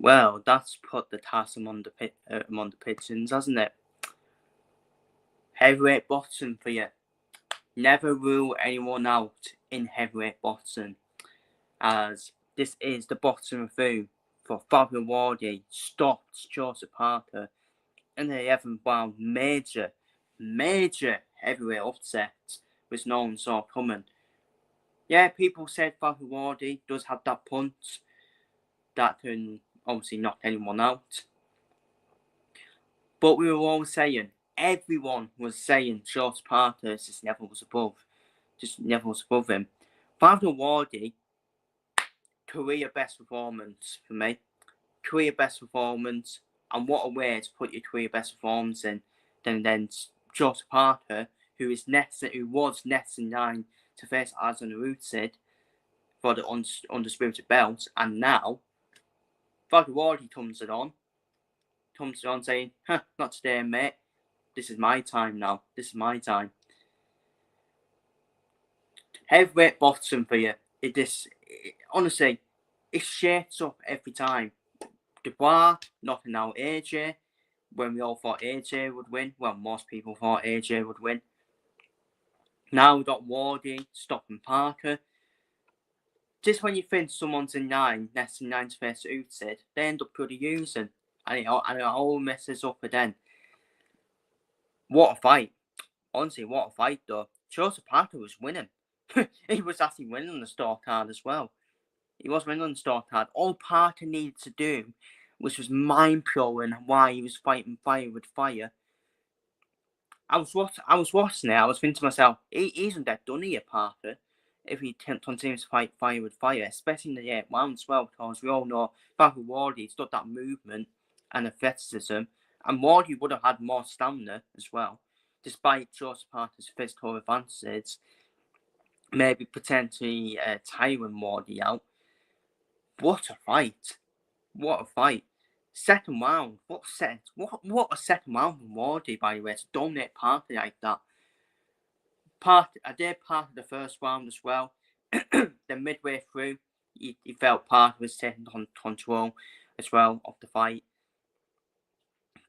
Well, that's put the task among the pigeons, hasn't it? Heavyweight boxing for you. Never rule anyone out in heavyweight boxing, as this is the boxing review for Fabio Wardley stopped Joseph Parker in the 11th round. Major heavyweight upset was no one saw coming. Yeah, people said Fabio Wardley does have that punch that can obviously knock anyone out. But we were all saying, everyone was saying Joseph Parker just never was above him. Fabio Wardley, career best performance for me. Career best performance, and what a way to put your career best performance in than Joseph Parker, who was next in line to face Alexander Usyk for the undisputed belt, and now Fabio Wardley comes on saying, not today, mate. This is my time now. This is my time. Heavyweight boxing for you. Honestly, it shakes up every time. Dubois knocking out AJ when we all thought AJ would win. Well, most people thought AJ would win. Now we've got Wardley stopping Parker. Just when you think someone's in next in line to face Usyk, they end up bloody using. And it all messes up again. What a fight. Honestly, what a fight though. Joseph Parker was winning. He was actually winning the scorecard as well. He was winning the scorecard. All Parker needed to do, which was mind-blowing why he was fighting fire with fire. I was watching it. I was thinking to myself, he isn't that done here, Parker, if he continues to fight fire with fire, especially in the 8th round as well, because we all know Fabio Wardley's got that movement and athleticism, and Wardley would have had more stamina as well, despite Joseph Parker's physical advances, maybe potentially tiring Wardley out. What a fight! What a fight! Second round, what a second round from Wardley, by the way, to dominate Parker like that. I did part of the first round as well. Then midway through, he felt Parker was taking control as well of the fight.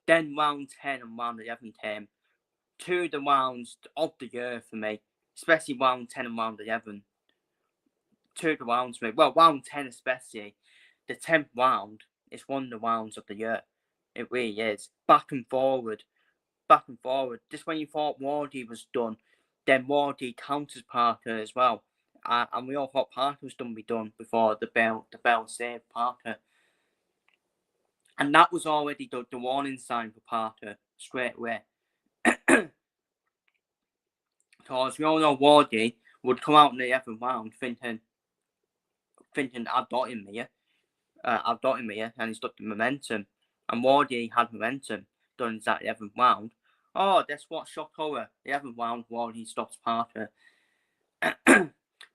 Then round 10 and round 11 came. Two of the rounds of the year for me, especially round 10 and round 11. Two of the rounds for me. Well, round 10 especially. The 10th round is one of the rounds of the year. It really is. Back and forward. Just when you thought Wardley was done, then Wardley counters Parker as well. And we all thought Parker was done before the bell saved Parker. And that was already the warning sign for Parker straight away. Because we all know Wardley would come out in the 11th round thinking I've got him here. And he's got the momentum. And Wardley had momentum during that 11th round. Oh, that's what shock horror. The 11th round, Wardley stops Parker.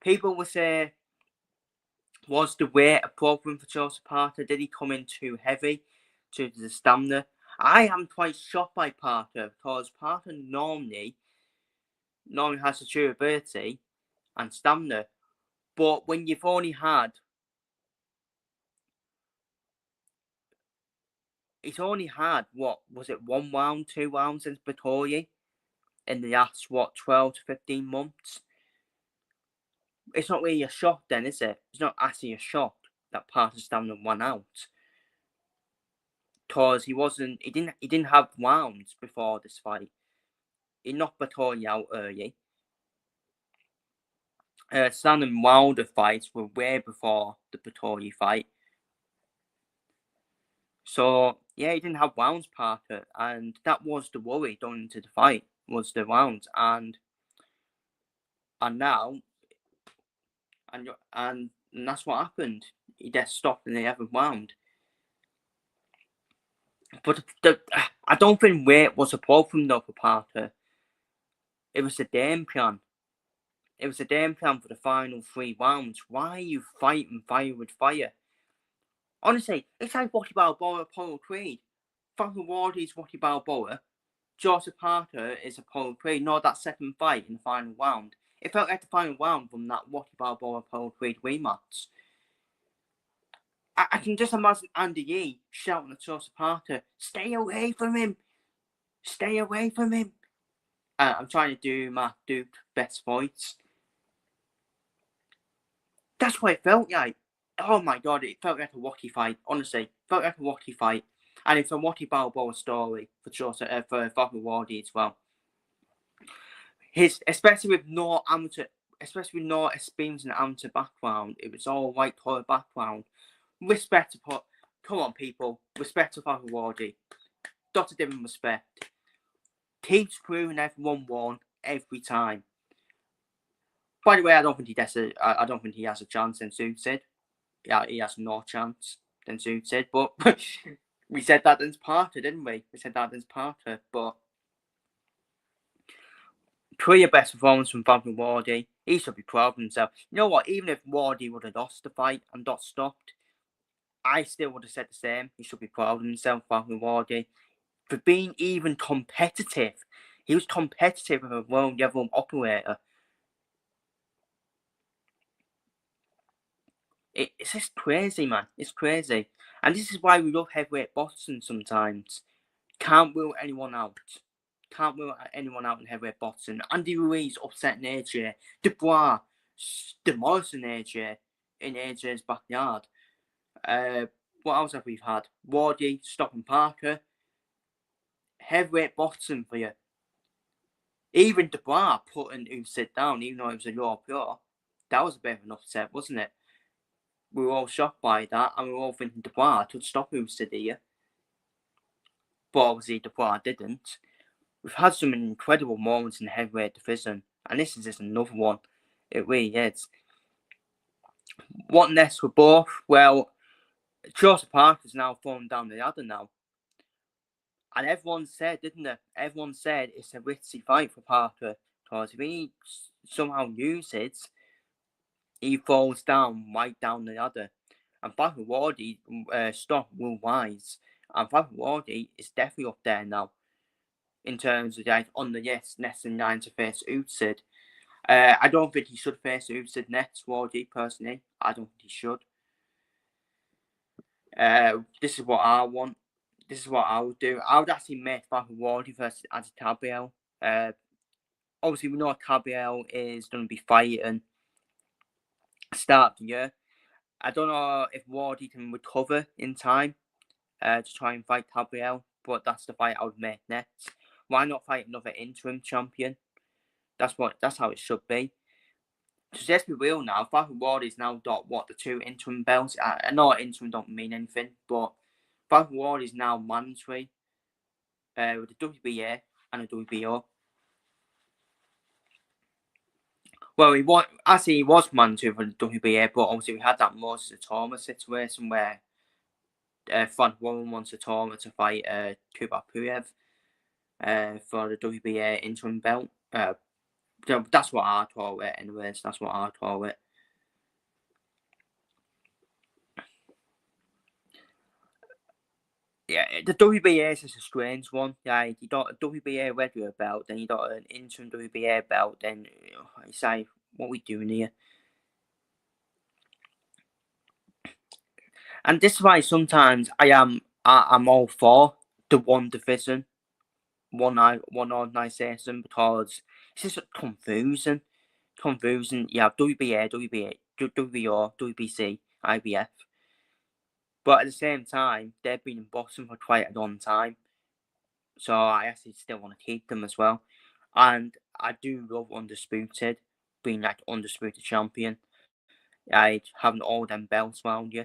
People will say, was the weight a problem for Joseph Parker? Did he come in too heavy to the stamina? I am quite shocked by Parker because Parker normally has the durability and stamina. But when you've only had he's only had, what was it, 1 round, 2 rounds since Pretoria in the last, 12 to 15 months? It's not really a shock then, is it? It's not actually a shock that Parker's stamina won out. Because he didn't have rounds before this fight. He knocked Pretoria out early. Standing Wilder fights were way before the Pretoria fight. So, yeah, he didn't have rounds, Parker, and that was the worry going into the fight, was the rounds, and now, and that's what happened. He just stopped in the 11th round. But I don't think weight was a problem though for Parker. It was a game plan. It was a game plan for the final 3 rounds. Why are you fighting fire with fire? Honestly, it's like Rocky Balboa, Apollo Creed. Fabio Wardley is Rocky Balboa. Joseph Parker is Apollo Creed. No, that second fight in the final round. It felt like the final round from that Rocky Balboa, Apollo Creed rematch. I can just imagine Andy Yee shouting at Joseph Parker, "Stay away from him! Stay away from him!" I'm trying to do my Duke best voice. That's what it felt like. Oh my god, it felt like a Rocky fight. Honestly, it felt like a Rocky fight, and it's a Rocky Balboa story for Fabio Wardley as well. Especially with no experience in amateur background, it was all white collar background. Respect to put. Come on, people. Respect to Fabio Wardley. Got to give him respect. Keeps proving everyone won every time. By the way, I don't think he has a chance in suited. Yeah, he has no chance than suited. But we said that in Sparta, didn't we? We said that in Sparta. But career best performance from Fabio Wardley. He should be proud of himself. You know what? Even if Wardley would have lost the fight and got stopped, I still would have said the same. He should be proud of himself, Fabio Wardley, for being even competitive. He was competitive with a world level operator. It's just crazy, man. It's crazy. And this is why we love heavyweight boxing sometimes. Can't rule anyone out. Can't rule anyone out in heavyweight boxing. Andy Ruiz upsetting AJ. Dubois demolishing AJ in AJ's backyard. What else have we had? Wardley stopping Parker. Heavyweight boxing for you. Even Dubois putting Usyk down, even though it was a low pure. That was a bit of an upset, wasn't it? We were all shocked by that, and we were all thinking Dubois could stop Usyk here. But obviously Dubois didn't. We've had some incredible moments in the heavyweight division, and this is just another one. It really is. What next for both? Well, Joseph Parker's now fallen down the ladder now. And everyone said, didn't they? Everyone said it's a risky fight for Parker, because if he somehow loses, he falls down right down the ladder. And Fabio Wardley stock will rise. And Fabio Wardley is definitely up there now in terms of like on the next in line to face Usyk. I don't think he should face Usyk next, Wardley, personally. I don't think he should. This is what I want. This is what I would do. I would actually make Fabio Wardley versus Adi Tabiel. Obviously, we know Tabiel is going to be fighting start of the year. I don't know if Wardley can recover in time to try and fight Tabiel, but that's the fight I would make next. Why not fight another interim champion? That's how it should be. Because let's be real now, Fabio Wardley's now got the 2 interim belts. I know interim don't mean anything, but Fabio Wardley's now mandatory with the WBA and the WBO. Well, he was mandatory for the WBA, but obviously we had that Moses Satoma situation where Frank Warren wants Satoma to fight Kubrat Pulev for the WBA interim belt. That's what I call it, anyways. That's what I call it. Yeah, the WBA is just a strange one. Yeah, you got a WBA regular belt, then you got an interim WBA belt, then it's like, what are we doing here? And this is why sometimes I'm all for the one division, one organisation, because it's just confusing. You have WBA, WBO, WBC, IBF. But at the same time, they've been in boxing for quite a long time. So I actually still want to keep them as well. And I do love Undisputed, being like Undisputed champion. Like having all them belts around you.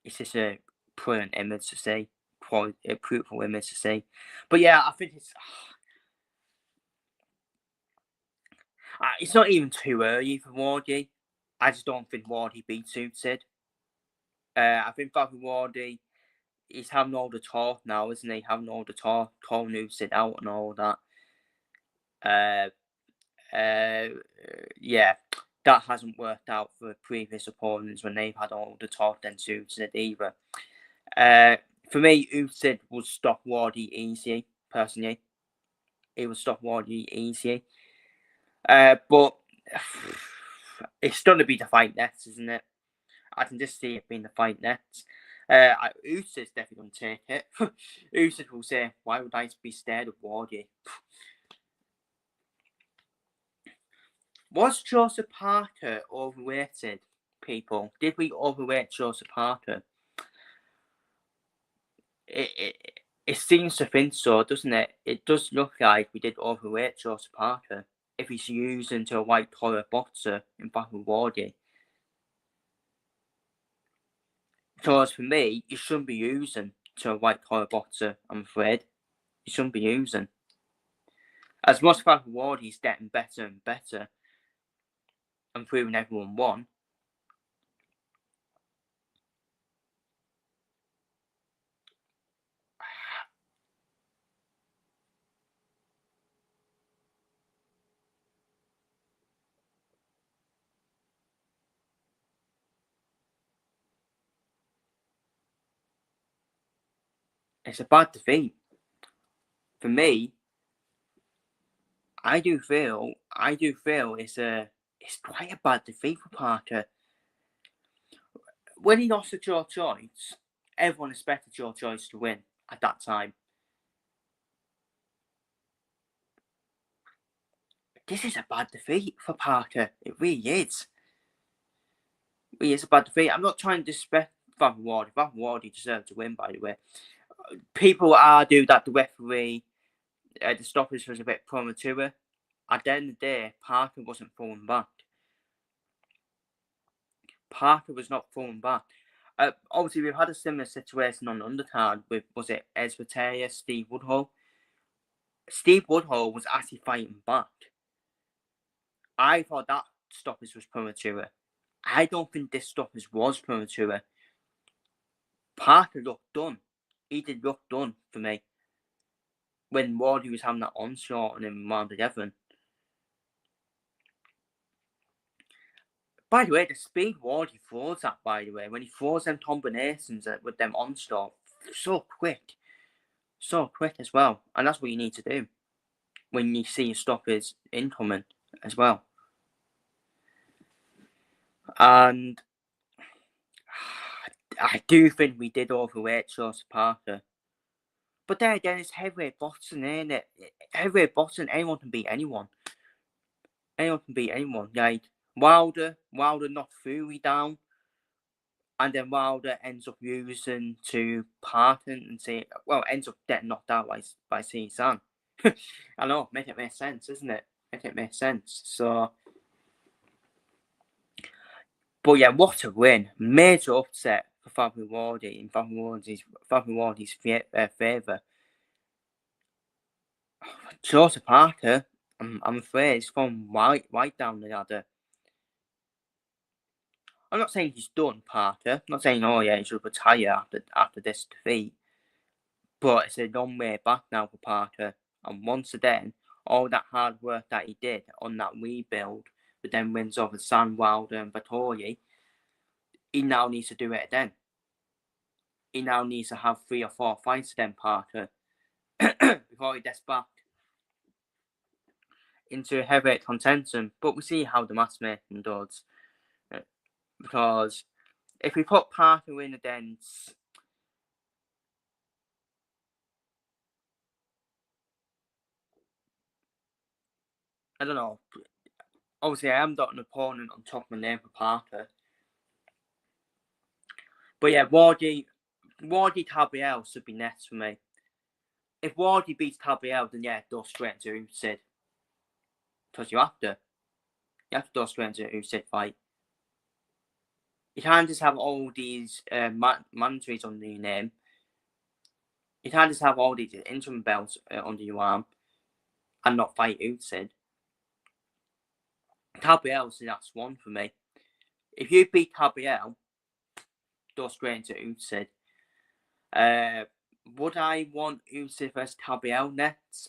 It's just a brilliant image to see. Quite a beautiful image to see. But yeah, I think it's not even too early for Wardley. I just don't think Wardley beats Suited. I think Fabio Wardley, he's having all the talk now, isn't he? Having all the talk, calling Usyk out and all that. Yeah, that hasn't worked out for previous opponents when they've had all the talk then Usyk either. For me, Usyk would stop Wardley easy, personally. He would stop Wardley easy. But it's going to be the fight next, isn't it? I can just see it being the fight next. Usyd's definitely going to take it. Usyd will say, why would I be scared of Wardley? Was Joseph Parker overrated, people? Did we overrate Joseph Parker? It seems to think so, doesn't it? It does look like we did overrate Joseph Parker if he's used into a white collar boxer in battle with Wardley. Because for me, you shouldn't be using to a white collar boxer, I'm afraid. You shouldn't be using. As much as Wardley's getting better and better and proving everyone won. It's a bad defeat. For me, I do feel it's quite a bad defeat for Parker. When he lost to Joe Joyce, everyone expected Joe Joyce to win at that time. This is a bad defeat for Parker. It really is. It really is a bad defeat. I'm not trying to disrespect Fabio Wardley. Fabio Wardley deserved to win, by the way. People argue that the referee, the stoppage was a bit premature. At the end of the day, Parker wasn't falling back. Parker was not falling back. Obviously, we've had a similar situation on the undercard with, was it Ezratea, Steve Woodhull? Steve Woodhull was actually fighting back. I thought that stoppage was premature. I don't think this stoppage was premature. Parker looked done. He did look done for me. When Wardley was having that onslaught on him in round 11. By the way, the speed Wardley throws at, by the way, when he throws them combinations with them onslaught, so quick. So quick as well. And that's what you need to do when you see your stoppers incoming as well. And I do think we did overrate Joseph Parker. But then again, it's heavyweight boxing, ain't it? Heavyweight boxing, anyone can beat anyone. Anyone can beat anyone. Like Wilder knocked Fury down, and then Wilder ends up losing to Parker and ends up getting knocked out by Cezanne. I know, make it make sense, isn't it? Make it make sense. So, but yeah, what a win! Major upset for Fabio Wardley in Fabio Wardley's favour. Joseph Parker, I'm afraid, he's fallen right down the ladder. I'm not saying he's done, Parker. I'm not saying, oh yeah, he should retire after this defeat. But it's a long way back now for Parker. And once again, all that hard work that he did on that rebuild, but then wins over Sam Wilder and Vettori, he now needs to do it again. He now needs to have 3 or 4 fights again, Parker, before he gets back into heavyweight contention. But we'll see how the matchmaking does. Because if we put Parker in against I don't know. Obviously, I haven't got an opponent on top of my name for Parker. But yeah, Wardley Tabriel should be next for me. If Wardley beats Tabriel, then yeah, go straight into Usyk. Because you have to. You have to go straight into Usyk fight. You can't just have all these mandatories under your name. You can't just have all these interim belts under your arm and not fight Usyk. Tabriel's the last one for me. If you beat Tabriel, go straight into Usyk. Would I want Usyk vs Tabriel next?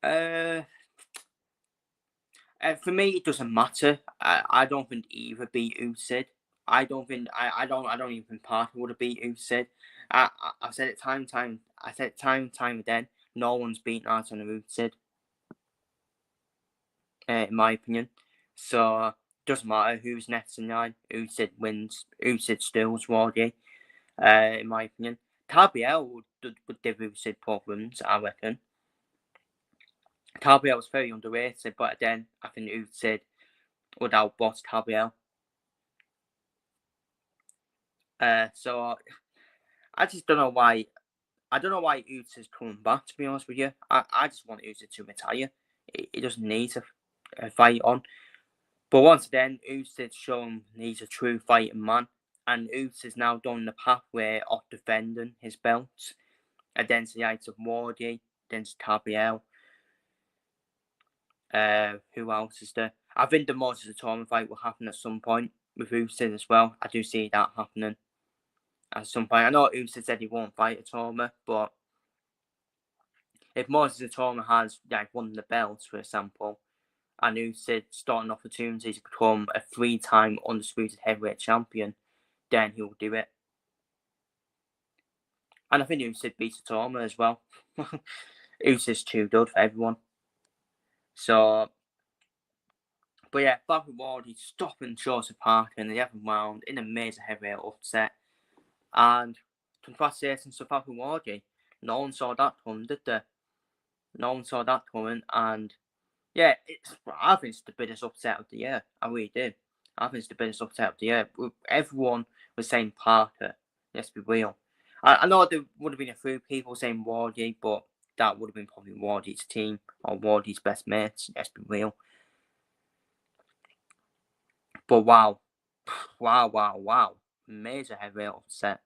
For me, it doesn't matter. I don't think either beat Usyk. I don't even think Parker would have beat Usyk. I said it time and time again. No one's beaten Artem Usyk, in my opinion. So doesn't matter who's next in line. Usyk wins. Usyk stills Wardley, in my opinion. Fabio would give Usyk problems, I reckon. Fabio was very underrated, but then I think Usyk would outbox Fabio. So I just don't know why. I don't know why Usyk's coming back, to be honest with you. I just want Usyk to retire. He doesn't need a fight on. But once again, Usyk's shown he's a true fighting man. And Usyk's now done the pathway of defending his belts against the likes of Wardley, against Tabiel. Who else is there? I think the Moses tournament fight will happen at some point with Usyk as well. I do see that happening at some point. I know Usyk said he won't fight at Torma, but if Moses Torma has won the belts, for example, and Usyk starting opportunities to become a 3-time undisputed heavyweight champion, then he'll do it. And I think Usyk beats Torma as well. Usyk's too good for everyone. So, but yeah, Fabio Wardley stopping Joseph Parker in the 11th round in a major heavyweight upset. And congratulations to Fabio Wardley. No one saw that coming, did they? No one saw that coming, and yeah, I think it's the biggest upset of the year. I really do. I think it's the biggest upset of the year. Everyone was saying Parker. Let's be real. I know there would have been a few people saying Wardley, but that would have been probably Wardley's team or Wardley's best mates. Let's be real. But wow. Major heavyweight upset.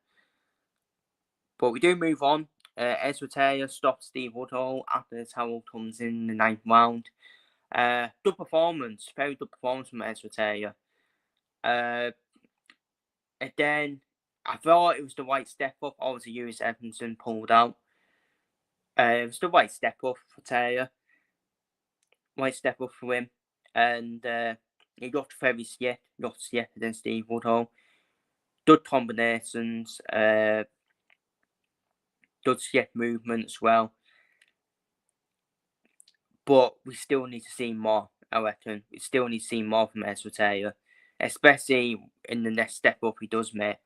But we do move on. Ezra stops Steve Woodhull after the towel comes in the 9th round. Good performance. Very good performance from Ezra Again, I thought it was the right step up. Obviously, Lewis Edmondson pulled out. It was the right step up for Taylor. Right step up for him. And he looked very slick. Looked slicker than Steve Woodhull. Good combinations. Good slick movement as well. But we still need to see more, I reckon. We still need to see more from Ezra Taylor. Especially in the next step up he does make.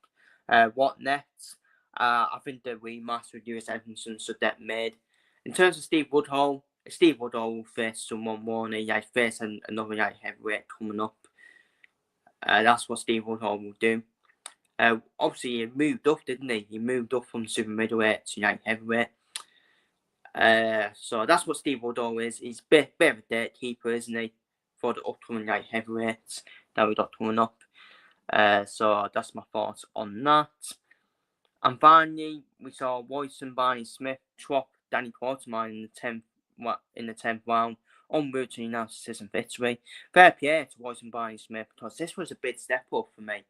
What next? I think the rematch with Lewis Edmondson should get made. In terms of Steve Woodhull will face someone more and he face another heavyweight coming up. That's what Steve Woodhull will do. Obviously, he moved up, didn't he? He moved up from super middleweight to heavyweight. So that's what Steve Woodhull is. He's a bit of a gatekeeper, isn't he? For the upcoming heavyweights that we got coming up. So that's my thoughts on that. And finally, we saw Royson Barney Smith drop Danny Quartermine in the 10th round en route to announce decision victory. Fair play to Royson Barney Smith because this was a big step up for me.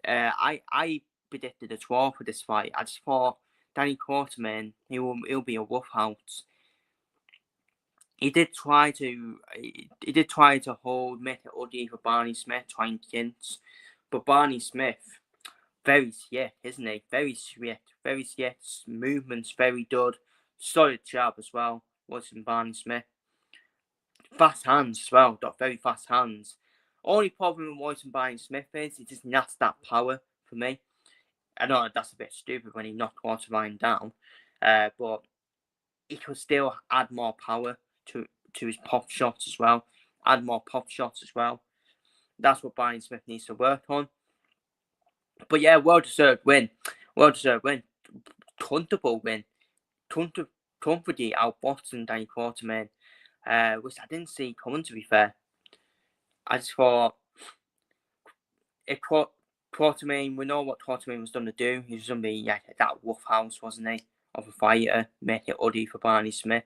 I predicted a draw for this fight. I just thought Danny Quartermine, he'll be a roughhouse. He did try to hold, make it ugly for Barney Smith, trying to clinch, but Barney Smith, very slick, isn't he? Very slick, movements very good, solid jab as well. Wasn't Barney Smith? Fast hands as well, got very fast hands. Only problem with Royson Barney Smith is he just lacks that power for me. I know that's a bit stupid when he knocked Quartermine down, but he could still add more power to his pop shots as well. Add more pop shots as well. That's what Barney Smith needs to work on. But yeah, well-deserved win. Comfortable win. Comfortably outboxing Danny Quartermine, which I didn't see coming, to be fair. I just thought, if Quartermine, we know what Quartermine was going to do. He was going to be that roughhouse, wasn't he, of a fighter, make it ugly for Barney Smith.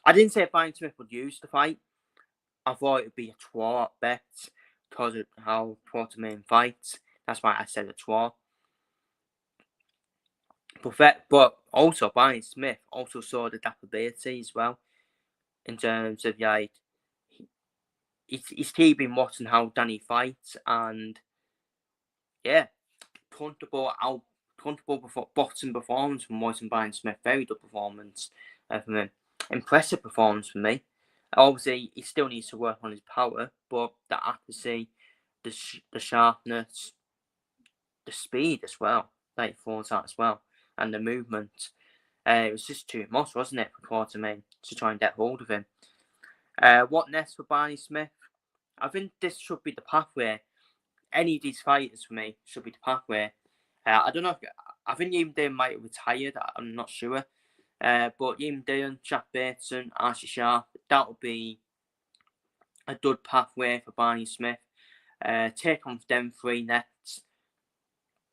I didn't say Barney Smith would use the fight. I thought it would be a draw at best because of how Quartermine fights. That's why I said a draw. But also Barney Smith also saw the adaptability as well, in terms of he's been watching how Danny fights, and yeah, comfortable boxing performance from Royson Barney Smith. Very good performance from him. Impressive performance for me. Obviously, he still needs to work on his power, but the accuracy the sharpness, the speed as well that he throws at as well, and the movement. It was just too much, wasn't it, for Quartermain to try and get hold of him. What next for Barney Smith? I think this should be the pathway. Any of these fighters for me should be the pathway. I don't know. I think Ian Dillon might have retired. I'm not sure. But Ian Dillon, Jack Bateson, Archie Sharp, that would be a good pathway for Barney Smith. Take on them three next.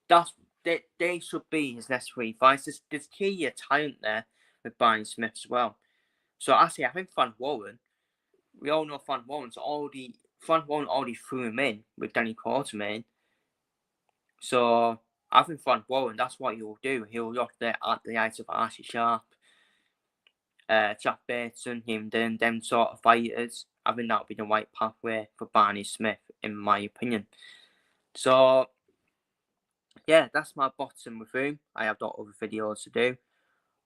They should be his next three fights. There's key talent there with Barney Smith as well. So actually, I think Frank Warren. We all know Frank Warren already threw him in with Danny Quartermain. So I think Frank Warren, that's what he'll do. He'll look there at the eyes of Archie Sharp, Jack Bateson, him, them sort of fighters. I think that would be the right pathway for Barney Smith, in my opinion. So yeah, that's my bottom with him. I have got other videos to do.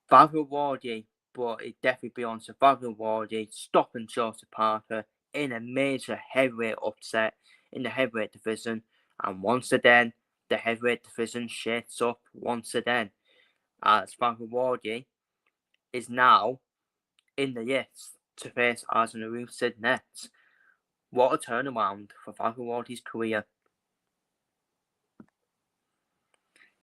Fabio Wardley, but it definitely belongs to Fabio Wardley, stopping Joseph Parker in a major heavyweight upset in the heavyweight division. And once again, the heavyweight division shakes up once again, as Fabio Wardley is now in the list to face Arsen Arusad next. What a turnaround for Fabio Wardley's career.